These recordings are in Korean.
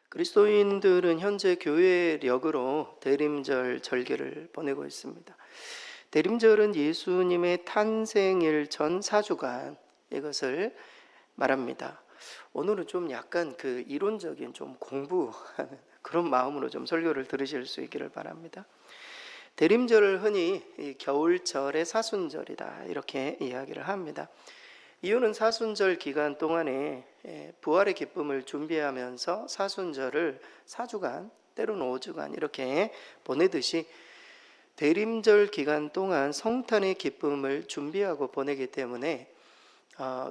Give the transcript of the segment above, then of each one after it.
그리스도인들은 현재 교회력으로 대림절 절기를 보내고 있습니다. 대림절은 예수님의 탄생일 전 4주간 이것을 말합니다. 오늘은 좀 약간 그 이론적인 좀 공부하는 그런 마음으로 좀 설교를 들으실 수 있기를 바랍니다. 대림절을 흔히 겨울절의 사순절이다 이렇게 이야기를 합니다. 이유는 사순절 기간 동안에 부활의 기쁨을 준비하면서 사순절을 4주간 때로는 5주간 이렇게 보내듯이 대림절 기간 동안 성탄의 기쁨을 준비하고 보내기 때문에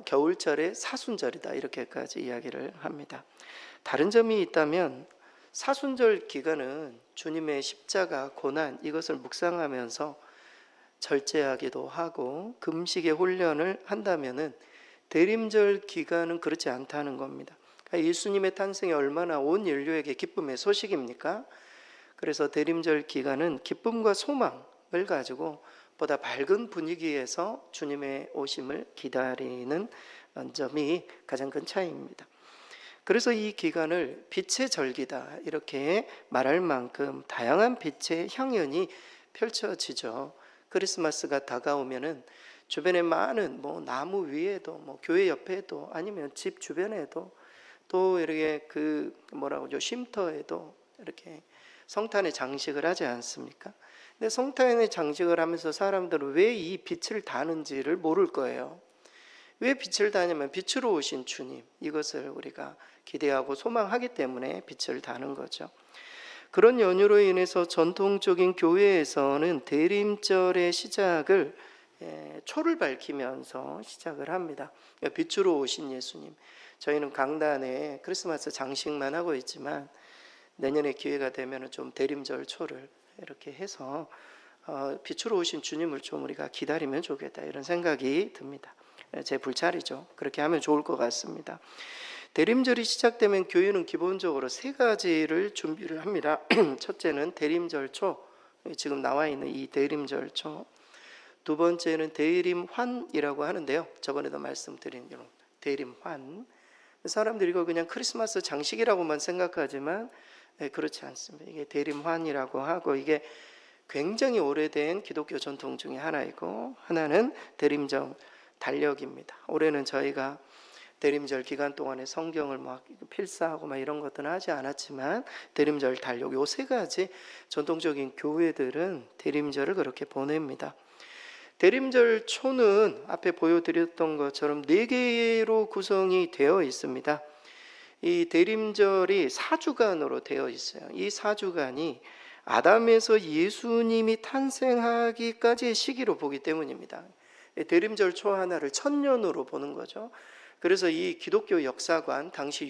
겨울절의 사순절이다 이렇게까지 이야기를 합니다. 다른 점이 있다면 사순절 기간은 주님의 십자가 고난 이것을 묵상하면서 절제하기도 하고 금식의 훈련을 한다면은 대림절 기간은 그렇지 않다는 겁니다. 그러니까 예수님의 탄생이 얼마나 온 인류에게 기쁨의 소식입니까? 그래서 대림절 기간은 기쁨과 소망을 가지고 보다 밝은 분위기에서 주님의 오심을 기다리는 점이 가장 큰 차이입니다. 그래서 이 기간을 빛의 절기다 이렇게 말할 만큼 다양한 빛의 향연이 펼쳐지죠. 크리스마스가 다가오면은 주변에 많은 나무 위에도 교회 옆에도 아니면 집 주변에도 또 이렇게 쉼터에도 이렇게 성탄의 장식을 하지 않습니까? 근데 성탄의 장식을 하면서 사람들은 왜 이 빛을 다는지를 모를 거예요. 왜 빛을 다냐면 빛으로 오신 주님 이것을 우리가 기대하고 소망하기 때문에 빛을 다는 거죠. 그런 연유로 인해서 전통적인 교회에서는 대림절의 시작을 초를 밝히면서 시작을 합니다. 빛으로 오신 예수님. 저희는 강단에 크리스마스 장식만 하고 있지만 내년에 기회가 되면 좀 대림절 초를 이렇게 해서 빛으로 오신 주님을 좀 우리가 기다리면 좋겠다 이런 생각이 듭니다. 제 불찰이죠. 그렇게 하면 좋을 것 같습니다. 대림절이 시작되면 교회는 기본적으로 세 가지를 준비를 합니다. 첫째는 대림절 초, 지금 나와 있는 이 대림절 초. 두 번째는 대림환이라고 하는데요. 저번에도 말씀드린 대림환. 사람들이 이거 그냥 크리스마스 장식이라고만 생각하지만 그렇지 않습니다. 이게 대림환이라고 하고 이게 굉장히 오래된 기독교 전통 중에 하나이고 하나는 대림절 달력입니다. 올해는 저희가 대림절 기간 동안에 성경을 필사하고 이런 것들은 하지 않았지만 대림절 달력 요 세 가지 전통적인 교회들은 대림절을 그렇게 보냅니다. 대림절 초는 앞에 보여드렸던 것처럼 4개로 구성이 되어 있습니다. 이 대림절이 4주간으로 되어 있어요. 이 4주간이 아담에서 예수님이 탄생하기까지의 시기로 보기 때문입니다. 대림절 초 하나를 1000년으로 보는 거죠. 그래서 이 기독교 역사관 당시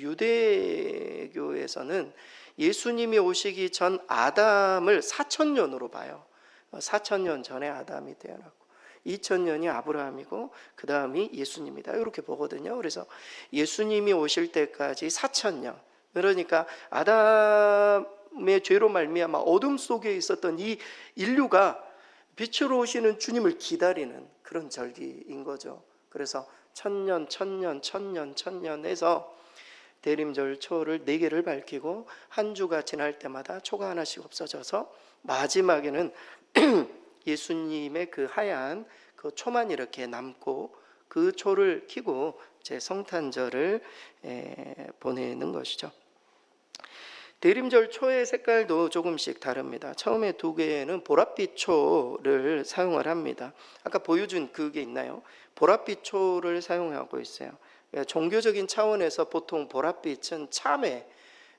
유대교에서는 예수님이 오시기 전 아담을 4000년으로 봐요. 4000년 전에 아담이 태어났고 2000년이 아브라함이고 그 다음이 예수님이다 이렇게 보거든요. 그래서 예수님이 오실 때까지 4000년, 그러니까 아담의 죄로 말미암아 어둠 속에 있었던 이 인류가 빛으로 오시는 주님을 기다리는 그런 절기인 거죠. 그래서 1000년, 1000년, 1000년, 1000년 해서 대림절 초를 4개를 밝히고 한 주가 지날 때마다 초가 하나씩 없어져서 마지막에는 예수님의 그 하얀 그 초만 이렇게 남고 그 초를 켜고 제 성탄절을 보내는 것이죠. 대림절 초의 색깔도 조금씩 다릅니다. 처음에 2개는 보랏빛 초를 사용을 합니다. 아까 보여준 그게 있나요? 보랏빛 초를 사용하고 있어요. 종교적인 차원에서 보통 보랏빛은 참회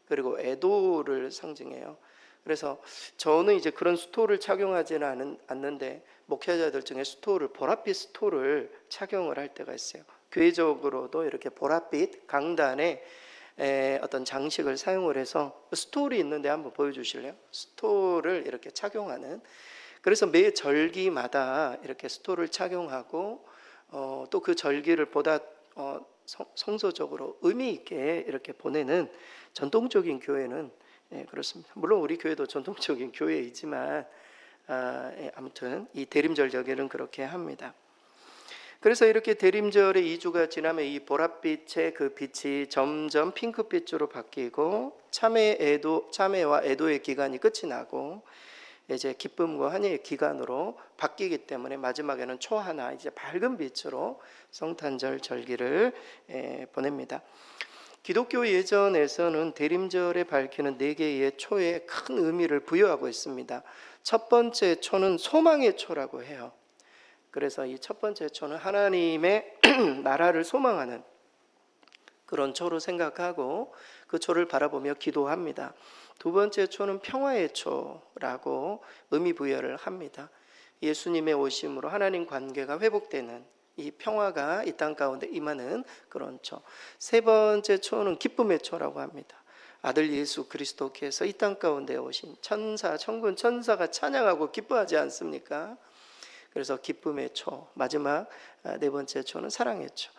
그리고 애도를 상징해요. 그래서 저는 이제 그런 스토를 착용하지는 않는데 목회자들 중에 보랏빛 스토를 착용을 할 때가 있어요. 교회적으로도 이렇게 보랏빛 강단에 어떤 장식을 사용을 해서 스토리 있는데 한번 보여주실래요? 스토를 이렇게 착용하는. 그래서 매 절기마다 이렇게 스토를 착용하고 또 그 절기를 보다 성서적으로 의미 있게 이렇게 보내는 전통적인 교회는 그렇습니다. 물론 우리 교회도 전통적인 교회이지만 아무튼 이 대림절 절기는 그렇게 합니다. 그래서 이렇게 대림절의 2주가 지나면 이 보랏빛의 그 빛이 점점 핑크빛으로 바뀌고 참회와 애도의 기간이 끝이 나고 이제 기쁨과 환희의 기간으로 바뀌기 때문에 마지막에는 초하나 이제 밝은 빛으로 성탄절 절기를 보냅니다. 기독교 예전에서는 대림절에 밝히는 4개의 초에 큰 의미를 부여하고 있습니다. 첫 번째 초는 소망의 초라고 해요. 그래서 이 첫 번째 초는 하나님의 나라를 소망하는 그런 초로 생각하고 그 초를 바라보며 기도합니다. 두 번째 초는 평화의 초라고 의미 부여를 합니다. 예수님의 오심으로 하나님 관계가 회복되는 이 평화가 이 땅 가운데 임하는 그런 초. 세 번째 초는 기쁨의 초라고 합니다. 아들 예수 그리스도께서 이 땅 가운데 오신 천군 천사가 찬양하고 기뻐하지 않습니까? 그래서 기쁨의 초. 마지막 네 번째 초는 사랑의 초.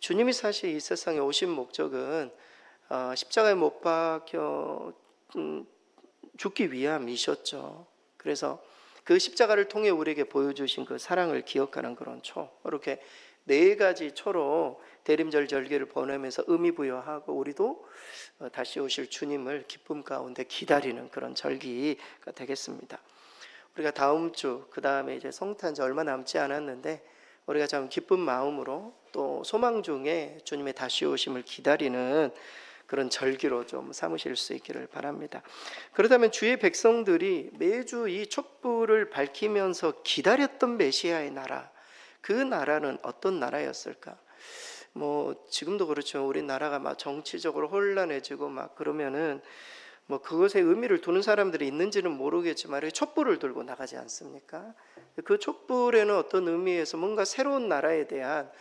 주님이 사실 이 세상에 오신 목적은 십자가에 못 박혀 죽기 위함이셨죠. 그래서 그 십자가를 통해 우리에게 보여주신 그 사랑을 기억하는 그런 초. 이렇게 4가지 초로 대림절 절기를 보내면서 의미 부여하고 우리도 다시 오실 주님을 기쁨 가운데 기다리는 그런 절기가 되겠습니다. 우리가 다음 주, 그 다음에 이제 성탄절 얼마 남지 않았는데 우리가 참 기쁜 마음으로 또 소망 중에 주님의 다시 오심을 기다리는 그런 절기로 좀 삼으실 수 있기를 바랍니다. 그렇다면 주의 백성들이 매주 이 촛불을 밝히면서 기다렸던 메시아의 나라, 그 나라는 어떤 나라였을까? 지금도 그렇죠. 우리 나라가 막 정치적으로 혼란해지고 막 그러면은 그것에 의미를 두는 사람들이 있는지는 모르겠지만 촛불을 들고 나가지 않습니까? 그 촛불에는 어떤 의미에서 뭔가 새로운 나라에 대한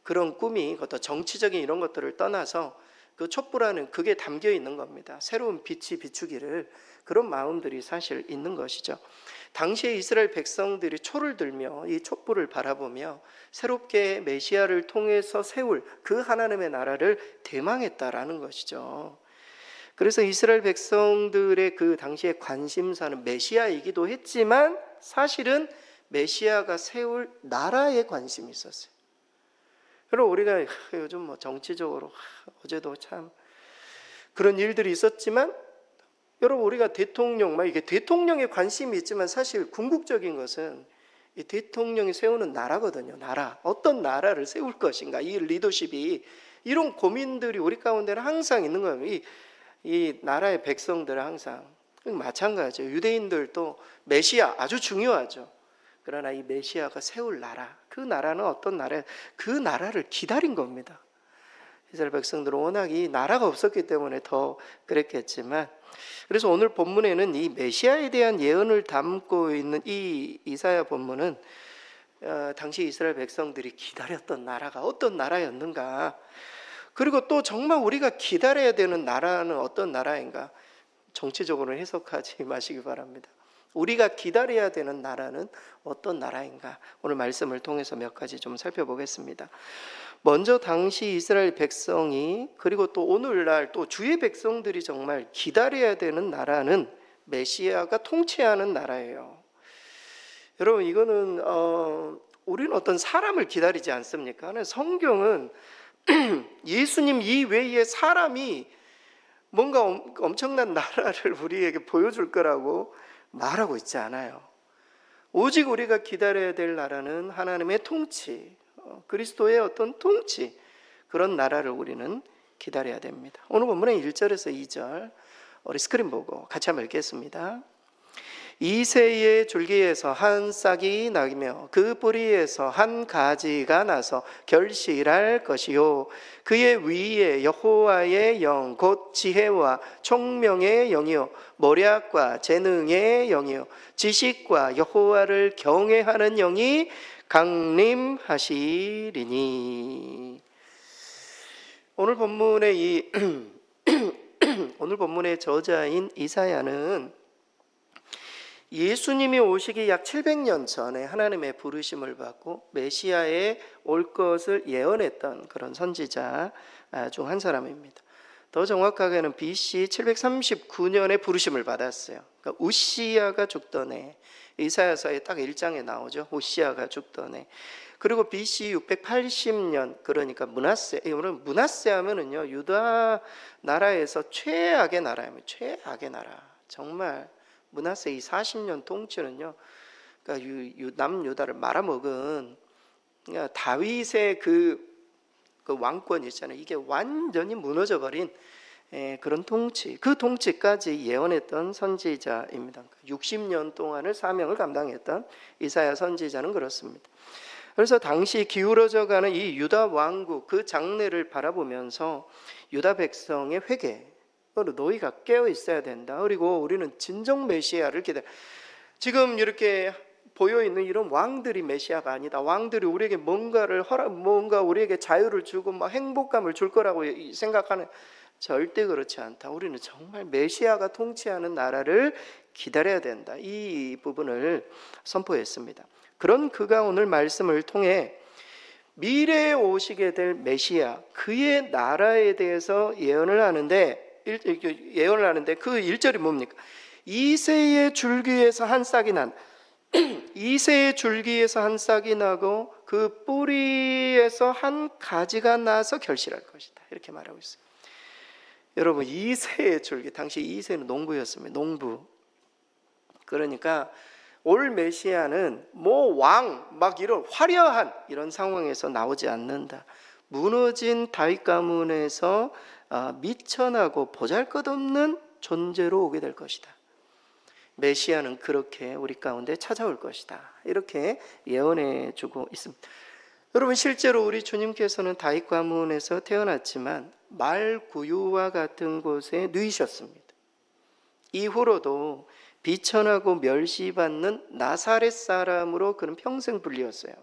그런 꿈이 어떤 정치적인 이런 것들을 떠나서 그 촛불 안에 그게 담겨 있는 겁니다. 새로운 빛이 비추기를, 그런 마음들이 사실 있는 것이죠. 당시에 이스라엘 백성들이 초를 들며 이 촛불을 바라보며 새롭게 메시아를 통해서 세울 그 하나님의 나라를 대망했다라는 것이죠. 그래서 이스라엘 백성들의 그 당시의 관심사는 메시아이기도 했지만 사실은 메시아가 세울 나라에 관심이 있었어요. 여러분, 우리가 요즘 정치적으로 어제도 참 그런 일들이 있었지만, 여러분, 우리가 이게 대통령에 관심이 있지만 사실 궁극적인 것은 이 대통령이 세우는 나라거든요. 나라, 어떤 나라를 세울 것인가, 이 리더십이, 이런 고민들이 우리 가운데는 항상 있는 거예요. 이 나라의 백성들은 항상 마찬가지예요. 유대인들도 메시아 아주 중요하죠. 그러나 이 메시아가 세울 나라, 그 나라는 어떤 나라예요? 그 나라를 기다린 겁니다. 이스라엘 백성들은 워낙 이 나라가 없었기 때문에 더 그랬겠지만, 그래서 오늘 본문에는 이 메시아에 대한 예언을 담고 있는 이 이사야 본문은 당시 이스라엘 백성들이 기다렸던 나라가 어떤 나라였는가, 그리고 또 정말 우리가 기다려야 되는 나라는 어떤 나라인가, 정치적으로 해석하지 마시기 바랍니다. 우리가 기다려야 되는 나라는 어떤 나라인가, 오늘 말씀을 통해서 몇 가지 좀 살펴보겠습니다. 먼저 당시 이스라엘 백성이, 그리고 또 오늘날 또 주의 백성들이 정말 기다려야 되는 나라는 메시아가 통치하는 나라예요. 여러분, 이거는 우리는 어떤 사람을 기다리지 않습니까? 성경은 예수님 이외에 사람이 뭔가 엄청난 나라를 우리에게 보여줄 거라고 말하고 있지 않아요. 오직 우리가 기다려야 될 나라는 하나님의 통치, 그리스도의 어떤 통치, 그런 나라를 우리는 기다려야 됩니다. 오늘 본문의 1절에서 2절 우리 스크린 보고 같이 한번 읽겠습니다. 이새의 줄기에서 한 싹이 나며 그 뿌리에서 한 가지가 나서 결실할 것이요, 그의 위에 여호와의 영 곧 지혜와 총명의 영이요 모략과 재능의 영이요 지식과 여호와를 경외하는 영이 강림하시리니. 오늘 본문의 오늘 본문의 저자인 이사야는 예수님이 오시기 약 700년 전에 하나님의 부르심을 받고 메시아의 올 것을 예언했던 그런 선지자 중 한 사람입니다. 더 정확하게는 BC 739년에 부르심을 받았어요. 그러니까 우시야가 죽던 해, 이사야서의 딱 1장에 나오죠. 우시야가 죽던 해. 그리고 BC 680년, 그러니까 므낫세. 여러분 므낫세 하면은요, 유다 나라에서 최악의 나라입니다. 최악의 나라. 정말 므낫세 이 40년 통치는요, 그러니까 남유다를 말아먹은, 그러니까 다윗의 그 왕권 있잖아요. 이게 완전히 무너져버린 그런 통치, 그 통치까지 예언했던 선지자입니다. 60년 동안을 사명을 감당했던 이사야 선지자는 그렇습니다. 그래서 당시 기울어져가는 이 유다 왕국 그 장래를 바라보면서 유다 백성의 회개, 너희가 깨어 있어야 된다. 그리고 우리는 진정 메시아를 기다려. 지금 이렇게 보여 있는 이런 왕들이 메시아가 아니다. 왕들이 우리에게 뭔가 우리에게 자유를 주고 막 행복감을 줄 거라고 생각하는, 절대 그렇지 않다. 우리는 정말 메시아가 통치하는 나라를 기다려야 된다. 이 부분을 선포했습니다. 그런 그가 오늘 말씀을 통해 미래에 오시게 될 메시아, 그의 나라에 대해서 예언을 하는데 그 1절이 뭡니까? 이새의 줄기에서 한 싹이 난, 이새의 줄기에서 한 싹이 나고 그 뿌리에서 한 가지가 나서 결실할 것이다. 이렇게 말하고 있어요. 여러분, 이새의 줄기, 당시 이새는 농부였습니다. 농부. 그러니까 올 메시아는 막 이런 화려한 이런 상황에서 나오지 않는다. 무너진 다윗 가문에서 미천하고 보잘것없는 존재로 오게 될 것이다. 메시아는 그렇게 우리 가운데 찾아올 것이다. 이렇게 예언해 주고 있습니다. 여러분, 실제로 우리 주님께서는 다윗 가문에서 태어났지만 말구유와 같은 곳에 누이셨습니다. 이후로도 비천하고 멸시받는 나사렛 사람으로 그는 평생 불리웠어요.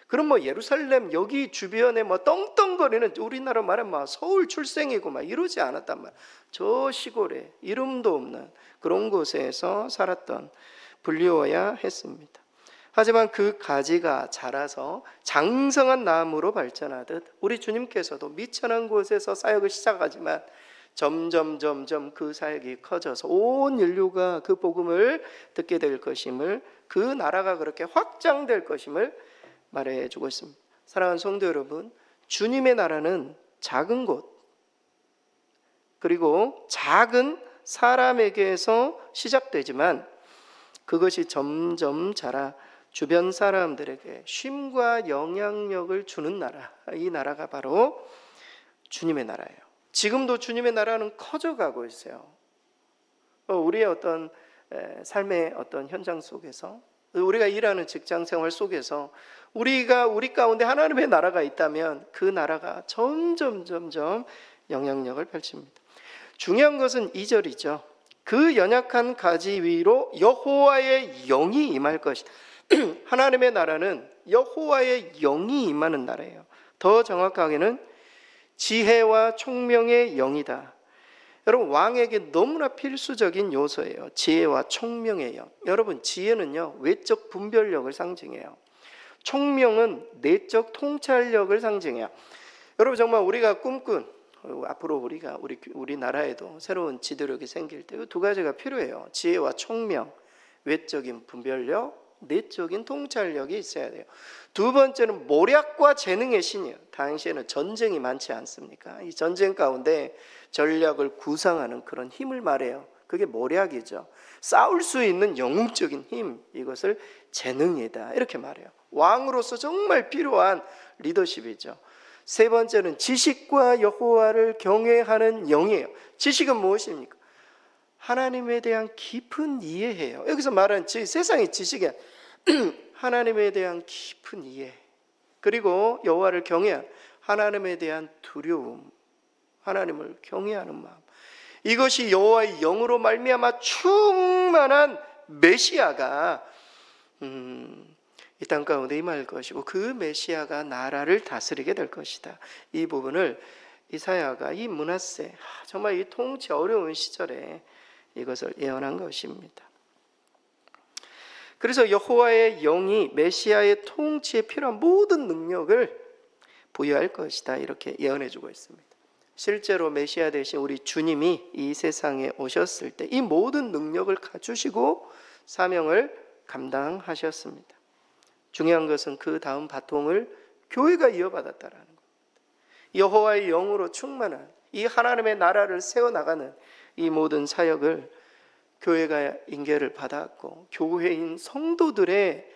그럼 예루살렘 여기 주변에 떵떵거리는, 우리나라 말하면 서울 출생이고 이러지 않았단 말이에요. 저 시골에 이름도 없는 그런 곳에서 살았던, 불리워야 했습니다. 하지만 그 가지가 자라서 장성한 나무로 발전하듯 우리 주님께서도 미천한 곳에서 사역을 시작하지만 점점 그 사역이 커져서 온 인류가 그 복음을 듣게 될 것임을, 그 나라가 그렇게 확장될 것임을 말해주고 있습니다. 사랑하는 성도 여러분, 주님의 나라는 작은 곳, 그리고 작은 사람에게서 시작되지만 그것이 점점 자라 주변 사람들에게 쉼과 영향력을 주는 나라, 이 나라가 바로 주님의 나라예요. 지금도 주님의 나라는 커져가고 있어요. 우리의 어떤 삶의 어떤 현장 속에서, 우리가 일하는 직장 생활 속에서 우리 가운데 하나님의 나라가 있다면 그 나라가 점점 영향력을 펼칩니다. 중요한 것은 2절이죠. 그 연약한 가지 위로 여호와의 영이 임할 것이다. 하나님의 나라는 여호와의 영이 임하는 나라예요. 더 정확하게는 지혜와 총명의 영이다. 여러분, 왕에게 너무나 필수적인 요소예요. 지혜와 총명의 영. 여러분, 지혜는요, 외적 분별력을 상징해요. 총명은 내적 통찰력을 상징해요. 여러분, 정말 우리가 꿈꾼, 앞으로 우리 나라에도 새로운 지도력이 생길 때 이 두 가지가 필요해요. 지혜와 총명, 외적인 분별력, 내적인 통찰력이 있어야 돼요. 두 번째는 모략과 재능의 신이에요. 당시에는 전쟁이 많지 않습니까? 이 전쟁 가운데 전략을 구상하는 그런 힘을 말해요. 그게 모략이죠. 싸울 수 있는 영웅적인 힘, 이것을 재능이다, 이렇게 말해요. 왕으로서 정말 필요한 리더십이죠. 세 번째는 지식과 여호와를 경외하는 영이에요. 지식은 무엇입니까? 하나님에 대한 깊은 이해예요. 여기서 말하는 세상의 지식이 하나님에 대한 깊은 이해, 그리고 여호와를 경외한 하나님에 대한 두려움, 하나님을 경외하는 마음, 이것이 여호와의 영으로 말미암아 충만한 메시아가 이 땅 가운데 임할 것이고, 그 메시아가 나라를 다스리게 될 것이다. 이 부분을 이사야가 이 므낫세, 정말 이 통치 어려운 시절에 이것을 예언한 것입니다. 그래서 여호와의 영이 메시아의 통치에 필요한 모든 능력을 부여할 것이다, 이렇게 예언해 주고 있습니다. 실제로 메시아 되신 우리 주님이 이 세상에 오셨을 때 이 모든 능력을 갖추시고 사명을 감당하셨습니다. 중요한 것은 그 다음 바통을 교회가 이어받았다라는 것. 여호와의 영으로 충만한 이 하나님의 나라를 세워나가는 이 모든 사역을 교회가 인계를 받았고, 교회인 성도들의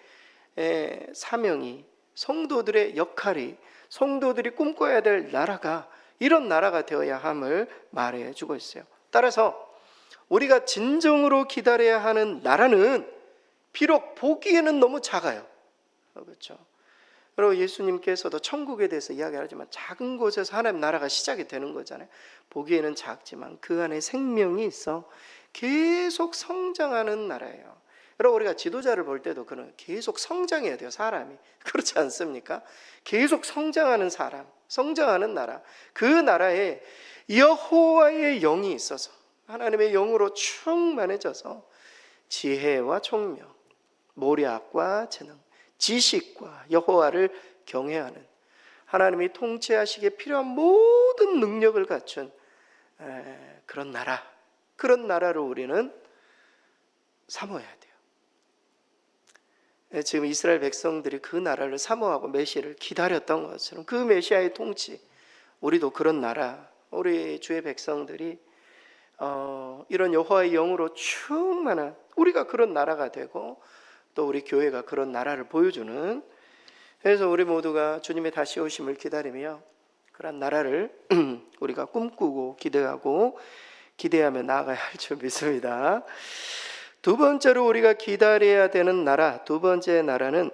사명이, 성도들의 역할이, 성도들이 꿈꿔야 될 나라가 이런 나라가 되어야 함을 말해주고 있어요. 따라서 우리가 진정으로 기다려야 하는 나라는 비록 보기에는 너무 작아요. 그렇죠? 그리고 예수님께서도 천국에 대해서 이야기하지만 작은 곳에서 하나님 나라가 시작이 되는 거잖아요. 보기에는 작지만 그 안에 생명이 있어 계속 성장하는 나라예요. 여러분, 우리가 지도자를 볼 때도 그런 계속 성장해야 돼요. 사람이 그렇지 않습니까? 계속 성장하는 사람, 성장하는 나라, 그 나라에 여호와의 영이 있어서 하나님의 영으로 충만해져서 지혜와 총명, 모략과 재능, 지식과 여호와를 경외하는, 하나님이 통치하시기에 필요한 모든 능력을 갖춘 그런 나라, 그런 나라를 우리는 사모해야 돼요. 지금 이스라엘 백성들이 그 나라를 사모하고 메시아를 기다렸던 것처럼 그 메시아의 통치, 우리도 그런 나라, 우리 주의 백성들이 이런 여호와의 영으로 충만한 우리가 그런 나라가 되고, 또 우리 교회가 그런 나라를 보여주는, 그래서 우리 모두가 주님의 다시 오심을 기다리며 그런 나라를 우리가 꿈꾸고 기대하며 나아가야 할 줄 믿습니다. 두 번째로 우리가 기다려야 되는 나라, 두 번째 나라는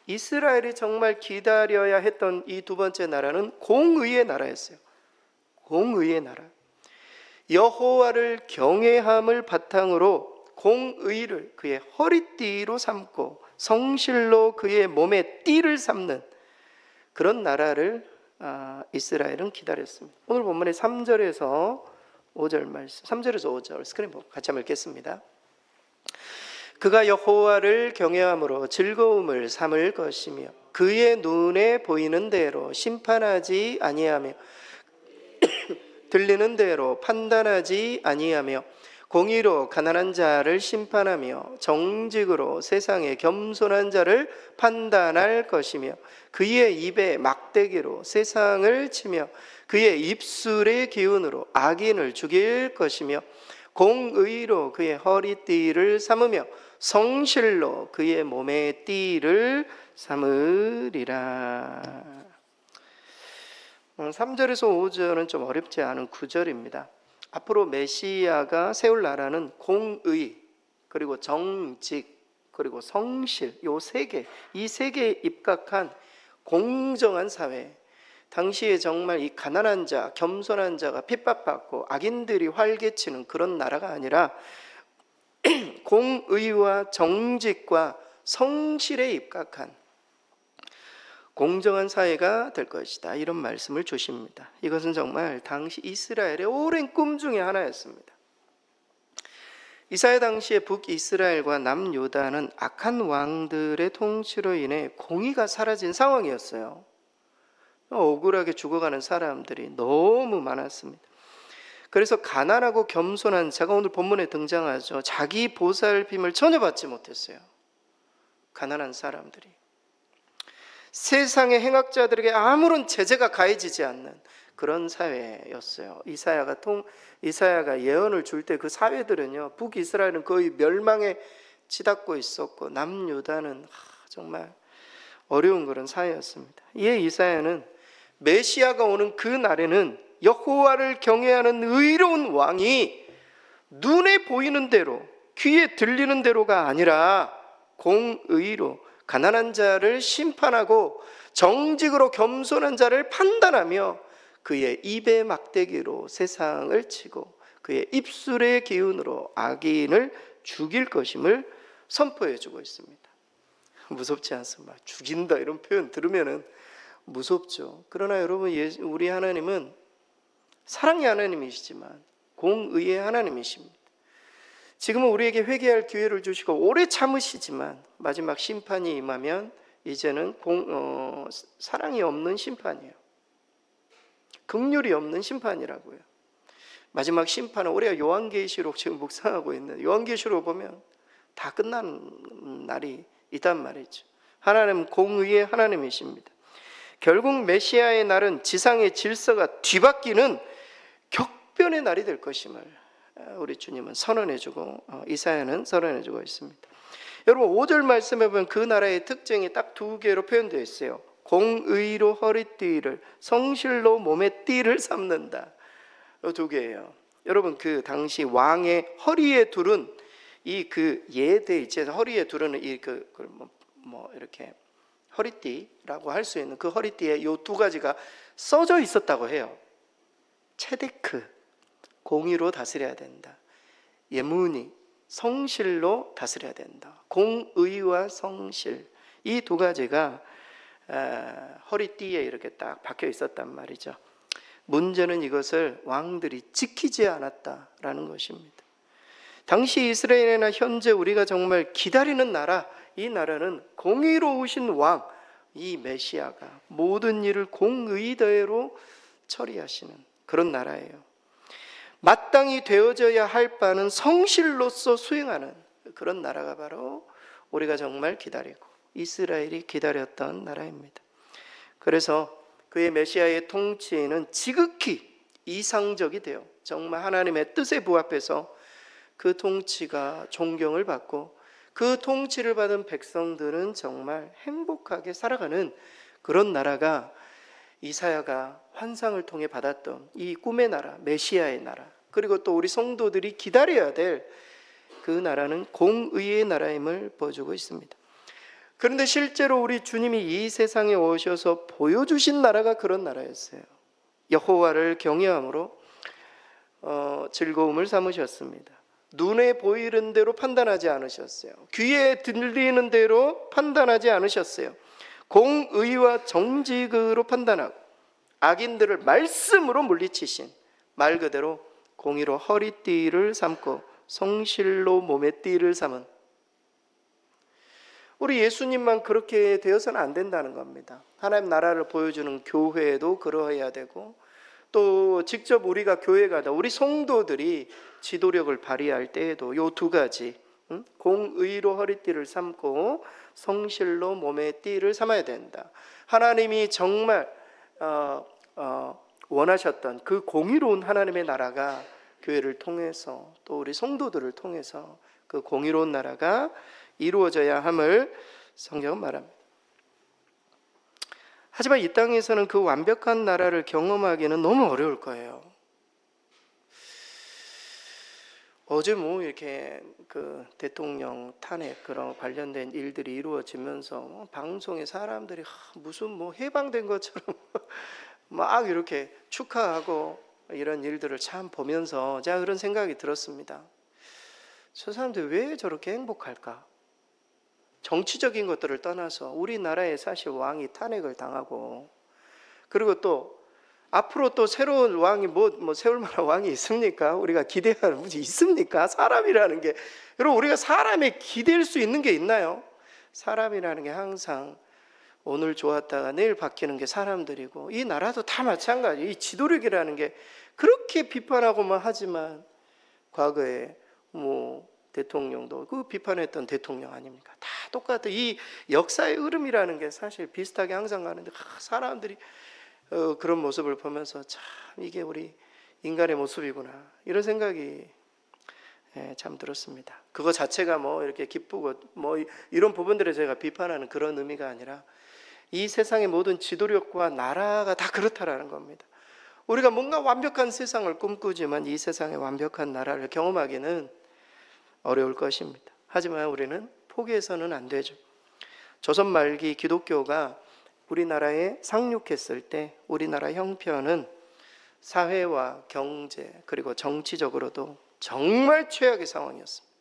이스라엘이 정말 기다려야 했던 이 두 번째 나라는 공의의 나라였어요. 공의의 나라. 여호와를 경외함을 바탕으로 공의를 그의 허리띠로 삼고 성실로 그의 몸에 띠를 삼는 그런 나라를 이스라엘은 기다렸습니다. 오늘 본문의 3절에서 5절 말씀, 3절에서 5절 스크린 보고 같이 한번 읽겠습니다. 그가 여호와를 경외함으로 즐거움을 삼을 것이며 그의 눈에 보이는 대로 심판하지 아니하며 들리는 대로 판단하지 아니하며 공의로 가난한 자를 심판하며 정직으로 세상에 겸손한 자를 판단할 것이며 그의 입에 막대기로 세상을 치며 그의 입술의 기운으로 악인을 죽일 것이며 공의로 그의 허리띠를 삼으며 성실로 그의 몸에 띠를 삼으리라. 3절에서 5절은 좀 어렵지 않은 구절입니다. 앞으로 메시아가 세울 나라는 공의, 그리고 정직, 그리고 성실, 이 세 개에 입각한 공정한 사회. 당시에 정말 이 가난한 자, 겸손한 자가 핍박받고 악인들이 활개치는 그런 나라가 아니라 공의와 정직과 성실에 입각한 공정한 사회가 될 것이다, 이런 말씀을 주십니다. 이것은 정말 당시 이스라엘의 오랜 꿈 중에 하나였습니다. 이사야 당시에 북이스라엘과 남유다는 악한 왕들의 통치로 인해 공의가 사라진 상황이었어요. 억울하게 죽어가는 사람들이 너무 많았습니다. 그래서 가난하고 겸손한 자가 오늘 본문에 등장하죠. 자기 보살핌을 전혀 받지 못했어요. 가난한 사람들이 세상의 행악자들에게 아무런 제재가 가해지지 않는 그런 사회였어요. 이사야가 예언을 줄 때 그 사회들은요, 북이스라엘은 거의 멸망에 치닫고 있었고 남유다는 정말 어려운 그런 사회였습니다. 이에 이사야는 메시아가 오는 그 날에는 여호와를 경외하는 의로운 왕이 눈에 보이는 대로, 귀에 들리는 대로가 아니라 공의로 가난한 자를 심판하고 정직으로 겸손한 자를 판단하며 그의 입의 막대기로 세상을 치고 그의 입술의 기운으로 악인을 죽일 것임을 선포해 주고 있습니다. 무섭지 않습니까? 죽인다 이런 표현 들으면 무섭죠. 그러나 여러분, 우리 하나님은 사랑의 하나님이시지만 공의의 하나님이십니다. 지금은 우리에게 회개할 기회를 주시고 오래 참으시지만 마지막 심판이 임하면 이제는 사랑이 없는 심판이에요. 긍휼이 없는 심판이라고요. 마지막 심판은 우리가 요한계시록 지금 묵상하고 있는 요한계시록 보면 다 끝나는 날이 있단 말이죠. 하나님 공의의 하나님이십니다. 결국 메시아의 날은 지상의 질서가 뒤바뀌는 격변의 날이 될 것임을 우리 주님은 선언해주고 이사야는 선언해주고 있습니다. 여러분 5절 말씀해 보면 그 나라의 특징이 딱 두 개로 표현되어 있어요. 공의로 허리띠를, 성실로 몸에 띠를 삼는다. 이 두 개예요. 여러분 그 당시 왕의 허리에 두른 이 그 예대 있죠. 허리에 두르는 이 뭐 이렇게 허리띠라고 할 수 있는 그 허리띠에 요 두 가지가 써져 있었다고 해요. 체데크, 공의로 다스려야 된다. 예문이, 성실로 다스려야 된다. 공의와 성실, 이 두 가지가 허리띠에 이렇게 딱 박혀 있었단 말이죠. 문제는 이것을 왕들이 지키지 않았다라는 것입니다. 당시 이스라엘이나 현재 우리가 정말 기다리는 나라, 이 나라는 공의로우신 왕, 이 메시아가 모든 일을 공의대로 처리하시는 그런 나라예요. 마땅히 되어져야 할 바는 성실로서 수행하는 그런 나라가 바로 우리가 정말 기다리고 이스라엘이 기다렸던 나라입니다. 그래서 그의 메시아의 통치는 지극히 이상적이 되어 정말 하나님의 뜻에 부합해서 그 통치가 존경을 받고 그 통치를 받은 백성들은 정말 행복하게 살아가는 그런 나라가 이사야가 환상을 통해 받았던 이 꿈의 나라, 메시아의 나라, 그리고 또 우리 성도들이 기다려야 될 그 나라는 공의의 나라임을 보여주고 있습니다. 그런데 실제로 우리 주님이 이 세상에 오셔서 보여주신 나라가 그런 나라였어요. 여호와를 경외함으로 즐거움을 삼으셨습니다. 눈에 보이는 대로 판단하지 않으셨어요. 귀에 들리는 대로 판단하지 않으셨어요. 공의와 정직으로 판단하고 악인들을 말씀으로 물리치신, 말 그대로 공의로 허리띠를 삼고 성실로 몸에 띠를 삼은 우리 예수님만 그렇게 되어서는 안 된다는 겁니다. 하나님 나라를 보여주는 교회도 그러해야 되고 또 직접 우리가 교회 가다 우리 성도들이 지도력을 발휘할 때에도 이 두 가지, 공의로 허리띠를 삼고 성실로 몸에 띠를 삼아야 된다. 하나님이 정말 원하셨던 그 공의로운 하나님의 나라가 교회를 통해서 또 우리 성도들을 통해서 그 공의로운 나라가 이루어져야 함을 성경은 말합니다. 하지만 이 땅에서는 그 완벽한 나라를 경험하기는 너무 어려울 거예요. 어제 뭐 이렇게 그 대통령 탄핵 그런 관련된 일들이 이루어지면서 방송에 사람들이 무슨 뭐 해방된 것처럼 막 이렇게 축하하고 이런 일들을 참 보면서 제가 그런 생각이 들었습니다. 저 사람들 왜 저렇게 행복할까? 정치적인 것들을 떠나서 우리나라에 사실 왕이 탄핵을 당하고 그리고 또 앞으로 또 새로운 왕이 뭐 세울 만한 왕이 있습니까? 우리가 기대하는 분이 있습니까? 사람이라는 게 여러분 우리가 사람에 기댈 수 있는 게 있나요? 사람이라는 게 항상 오늘 좋았다가 내일 바뀌는 게 사람들이고 이 나라도 다 마찬가지. 이 지도력이라는 게 그렇게 비판하고만 하지만 과거에 뭐 대통령도 그 비판했던 대통령 아닙니까? 다 똑같아. 이 역사의 흐름이라는 게 사실 비슷하게 항상 가는데 사람들이 그런 모습을 보면서 참 이게 우리 인간의 모습이구나 이런 생각이 참 들었습니다. 그거 자체가 뭐 이렇게 기쁘고 뭐 이런 부분들에 제가 비판하는 그런 의미가 아니라 이 세상의 모든 지도력과 나라가 다 그렇다라는 겁니다. 우리가 뭔가 완벽한 세상을 꿈꾸지만 이 세상의 완벽한 나라를 경험하기는 어려울 것입니다. 하지만 우리는 포기해서는 안 되죠. 조선 말기 기독교가 우리나라에 상륙했을 때 우리나라 형편은 사회와 경제 그리고 정치적으로도 정말 최악의 상황이었습니다.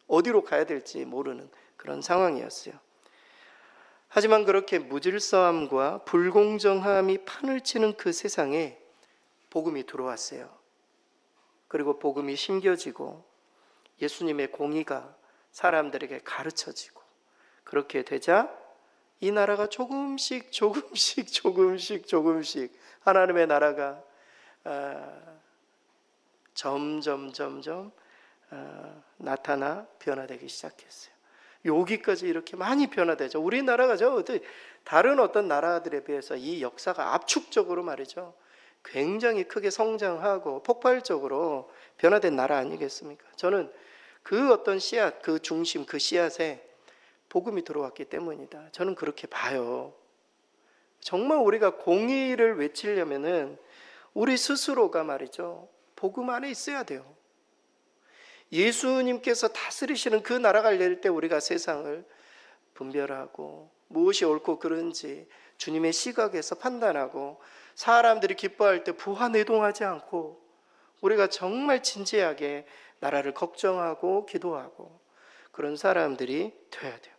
어디로 가야 될지 모르는 그런 상황이었어요. 하지만 그렇게 무질서함과 불공정함이 판을 치는 그 세상에 복음이 들어왔어요. 그리고 복음이 심겨지고 예수님의 공의가 사람들에게 가르쳐지고 그렇게 되자 이 나라가 조금씩 하나님의 나라가 점점 나타나 변화되기 시작했어요. 여기까지 이렇게 많이 변화되죠. 우리나라가 다른 어떤 나라들에 비해서 이 역사가 압축적으로 말이죠, 굉장히 크게 성장하고 폭발적으로 변화된 나라 아니겠습니까? 저는 그 어떤 씨앗, 그 중심, 그 씨앗에 복음이 들어왔기 때문이다. 저는 그렇게 봐요. 정말 우리가 공의를 외치려면은 우리 스스로가 말이죠, 복음 안에 있어야 돼요. 예수님께서 다스리시는 그 나라가 열릴 때 우리가 세상을 분별하고 무엇이 옳고 그른지 주님의 시각에서 판단하고, 사람들이 기뻐할 때 부하내동하지 않고 우리가 정말 진지하게 나라를 걱정하고 기도하고 그런 사람들이 돼야 돼요.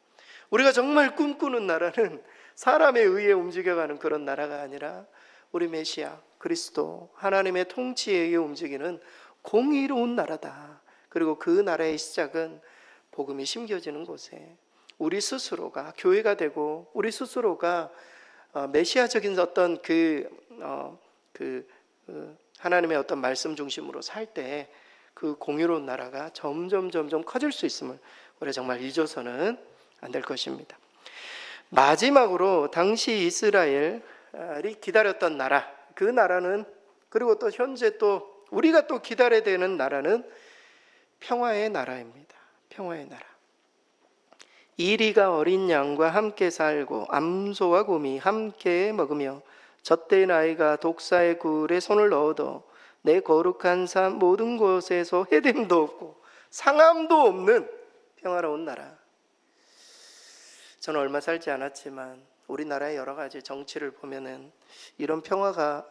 우리가 정말 꿈꾸는 나라는 사람에 의해 움직여가는 그런 나라가 아니라 우리 메시아 그리스도 하나님의 통치에 의해 움직이는 공의로운 나라다. 그리고 그 나라의 시작은 복음이 심겨지는 곳에 우리 스스로가 교회가 되고, 우리 스스로가 메시아적인 어떤 하나님의 어떤 말씀 중심으로 살 때 그 공의로운 나라가 점점 커질 수 있음을 우리가 정말 잊어서는 안 될 것입니다. 마지막으로 당시 이스라엘이 기다렸던 나라, 그 나라는, 그리고 또 현재 또 우리가 또 기다려야 되는 나라는 평화의 나라입니다. 평화의 나라. 이리가 어린 양과 함께 살고 암소와 곰이 함께 먹으며 젖된 아이가 독사의 굴에 손을 넣어도 내 거룩한 산 모든 곳에서 해됨도 없고 상함도 없는 평화로운 나라. 저는 얼마 살지 않았지만 우리나라의 여러 가지 정치를 보면은 이런 평화가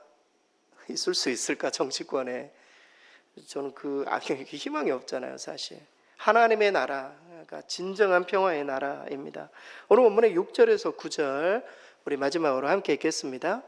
있을 수 있을까, 정치권에. 저는 희망이 없잖아요, 사실. 하나님의 나라가 진정한 평화의 나라입니다. 오늘 본문의 6절에서 9절 우리 마지막으로 함께 읽겠습니다.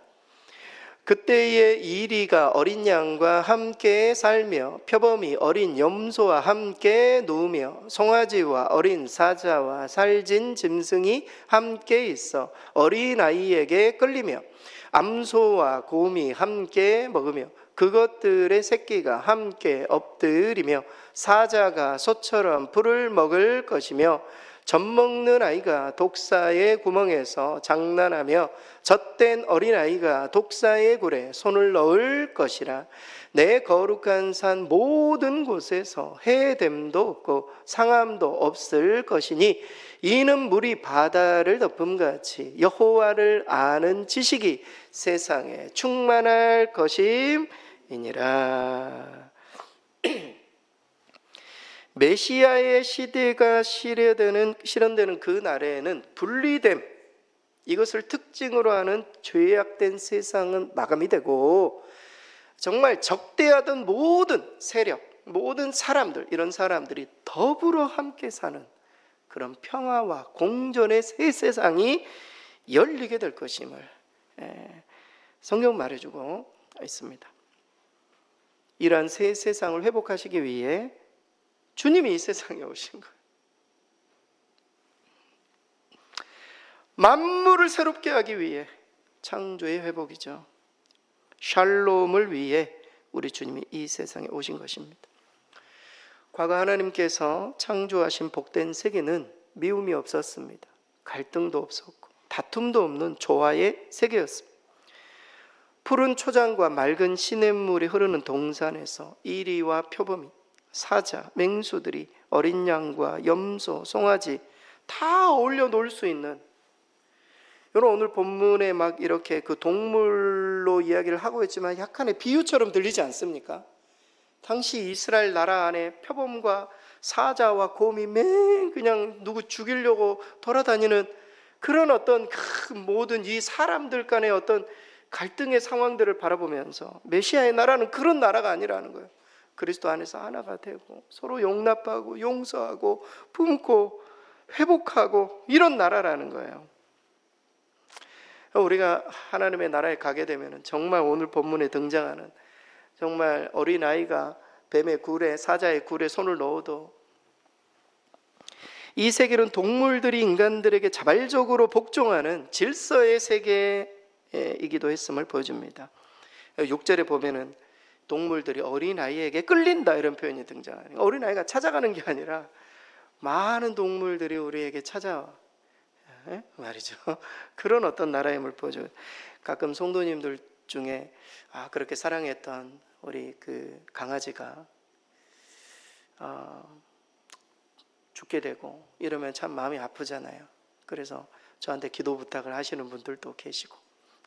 그때에 이리가 어린 양과 함께 살며 표범이 어린 염소와 함께 누우며 송아지와 어린 사자와 살진 짐승이 함께 있어 어린아이에게 끌리며 암소와 곰이 함께 먹으며 그것들의 새끼가 함께 엎드리며 사자가 소처럼 풀을 먹을 것이며 젖먹는 아이가 독사의 구멍에서 장난하며 젖된 어린아이가 독사의 굴에 손을 넣을 것이라. 내 거룩한 산 모든 곳에서 해됨도 없고 상함도 없을 것이니 이는 물이 바다를 덮음같이 여호와를 아는 지식이 세상에 충만할 것임이니라. 메시아의 시대가 실현되는 그 날에는 분리됨, 이것을 특징으로 하는 죄악된 세상은 마감이 되고, 정말 적대하던 모든 세력, 모든 사람들, 이런 사람들이 더불어 함께 사는 그런 평화와 공존의 새 세상이 열리게 될 것임을 성경 말해주고 있습니다. 이러한 새 세상을 회복하시기 위해 주님이 이 세상에 오신 거예요. 만물을 새롭게 하기 위해, 창조의 회복이죠. 샬롬을 위해 우리 주님이 이 세상에 오신 것입니다. 과거 하나님께서 창조하신 복된 세계는 미움이 없었습니다. 갈등도 없었고 다툼도 없는 조화의 세계였습니다. 푸른 초장과 맑은 시냇물이 흐르는 동산에서 이리와 표범이, 사자, 맹수들이 어린 양과 염소, 송아지 다 어울려 놀 수 있는, 여러분 오늘 본문에 막 이렇게 그 동물로 이야기를 하고 있지만 약간의 비유처럼 들리지 않습니까? 당시 이스라엘 나라 안에 표범과 사자와 곰이 맨 그냥 누구 죽이려고 돌아다니는 그런 어떤 모든 이 사람들 간의 어떤 갈등의 상황들을 바라보면서 메시아의 나라는 그런 나라가 아니라는 거예요. 그리스도 안에서 하나가 되고 서로 용납하고 용서하고 품고 회복하고 이런 나라라는 거예요. 우리가 하나님의 나라에 가게 되면 정말 오늘 본문에 등장하는 정말 어린아이가 뱀의 굴에, 사자의 굴에 손을 넣어도 이 세계는 동물들이 인간들에게 자발적으로 복종하는 질서의 세계이기도 했음을 보여줍니다. 6절에 보면은 동물들이 어린아이에게 끌린다 이런 표현이 등장해요. 어린아이가 찾아가는 게 아니라 많은 동물들이 우리에게 찾아와 말이죠. 그런 어떤 나라임을 보여줘요. 가끔 성도님들 중에 그렇게 사랑했던 우리 그 강아지가 죽게 되고 이러면 참 마음이 아프잖아요. 그래서 저한테 기도 부탁을 하시는 분들도 계시고,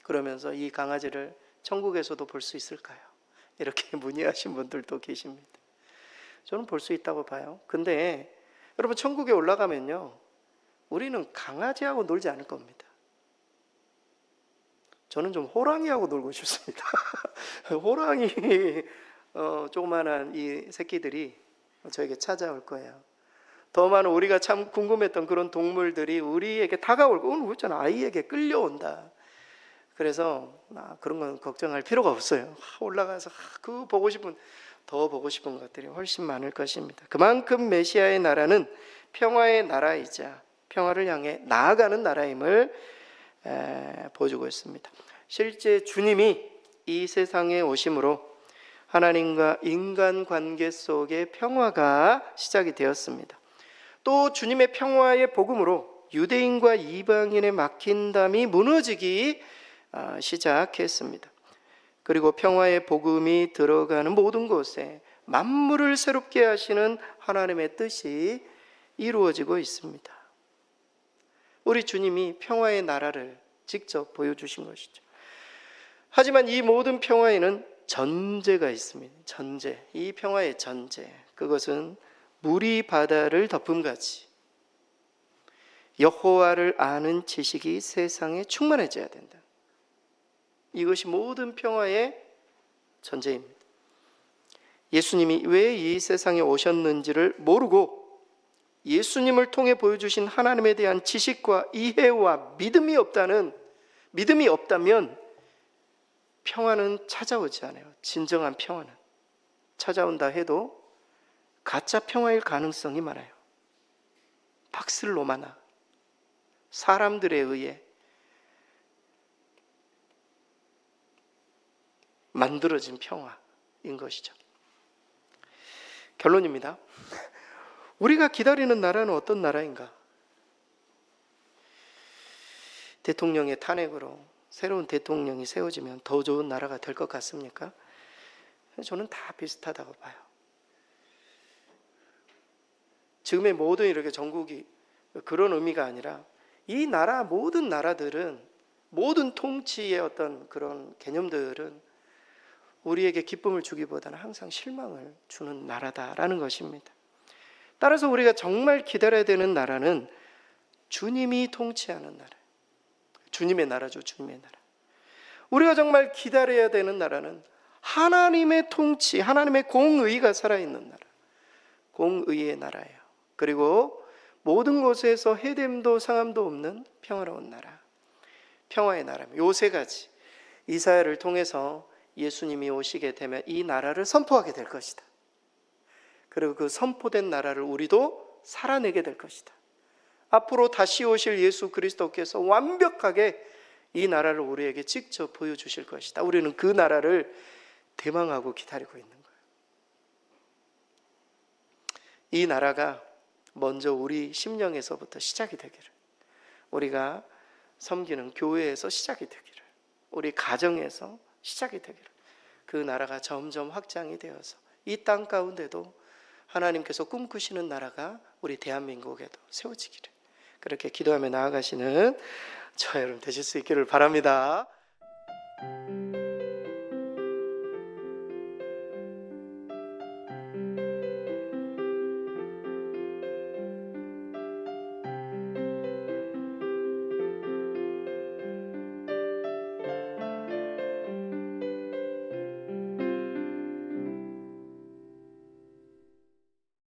그러면서 이 강아지를 천국에서도 볼 수 있을까요? 이렇게 문의하신 분들도 계십니다. 저는 볼 수 있다고 봐요. 근데 여러분, 천국에 올라가면요, 우리는 강아지하고 놀지 않을 겁니다. 저는 좀 호랑이하고 놀고 싶습니다. 호랑이 조그만한 이 새끼들이 저에게 찾아올 거예요. 더 많은 우리가 참 궁금했던 그런 동물들이 우리에게 다가올 거예요. 오늘 그랬잖아, 아이에게 끌려온다. 그래서 그런 건 걱정할 필요가 없어요. 올라가서 그 더 보고 싶은 것들이 훨씬 많을 것입니다. 그만큼 메시아의 나라는 평화의 나라이자 평화를 향해 나아가는 나라임을 보여주고 있습니다. 실제 주님이 이 세상에 오심으로 하나님과 인간 관계 속의 평화가 시작이 되었습니다. 또 주님의 평화의 복음으로 유대인과 이방인의 막힌 담이 무너지기 시작했습니다. 그리고 평화의 복음이 들어가는 모든 곳에 만물을 새롭게 하시는 하나님의 뜻이 이루어지고 있습니다. 우리 주님이 평화의 나라를 직접 보여주신 것이죠. 하지만 이 모든 평화에는 전제가 있습니다. 전제, 이 평화의 전제, 그것은 물이 바다를 덮음같이 여호와를 아는 지식이 세상에 충만해져야 된다. 이것이 모든 평화의 전제입니다. 예수님이 왜 이 세상에 오셨는지를 모르고 예수님을 통해 보여주신 하나님에 대한 지식과 이해와 믿음이 없다면 평화는 찾아오지 않아요. 진정한 평화는 찾아온다 해도 가짜 평화일 가능성이 많아요. 박슬로마나 사람들에 의해 만들어진 평화인 것이죠. 결론입니다. 우리가 기다리는 나라는 어떤 나라인가? 대통령의 탄핵으로 새로운 대통령이 세워지면 더 좋은 나라가 될 것 같습니까? 저는 다 비슷하다고 봐요. 지금의 모든 이렇게 전국이 그런 의미가 아니라 이 나라 모든 나라들은, 모든 통치의 어떤 그런 개념들은 우리에게 기쁨을 주기보다는 항상 실망을 주는 나라다라는 것입니다. 따라서 우리가 정말 기다려야 되는 나라는 주님이 통치하는 나라, 주님의 나라죠. 주님의 나라. 우리가 정말 기다려야 되는 나라는 하나님의 통치, 하나님의 공의가 살아있는 나라, 공의의 나라예요. 그리고 모든 곳에서 해됨도 상함도 없는 평화로운 나라, 평화의 나라입니다. 요 세 가지, 이사야를 통해서 예수님이 오시게 되면 이 나라를 선포하게 될 것이다. 그리고 그 선포된 나라를 우리도 살아내게 될 것이다. 앞으로 다시 오실 예수 그리스도께서 완벽하게 이 나라를 우리에게 직접 보여주실 것이다. 우리는 그 나라를 대망하고 기다리고 있는 거예요. 이 나라가 먼저 우리 심령에서부터 시작이 되기를, 우리가 섬기는 교회에서 시작이 되기를, 우리 가정에서 시작이 되기를, 그 나라가 점점 확장이 되어서 이 땅 가운데도 하나님께서 꿈꾸시는 나라가 우리 대한민국에도 세워지기를, 그렇게 기도하며 나아가시는 저 여러분 되실 수 있기를 바랍니다.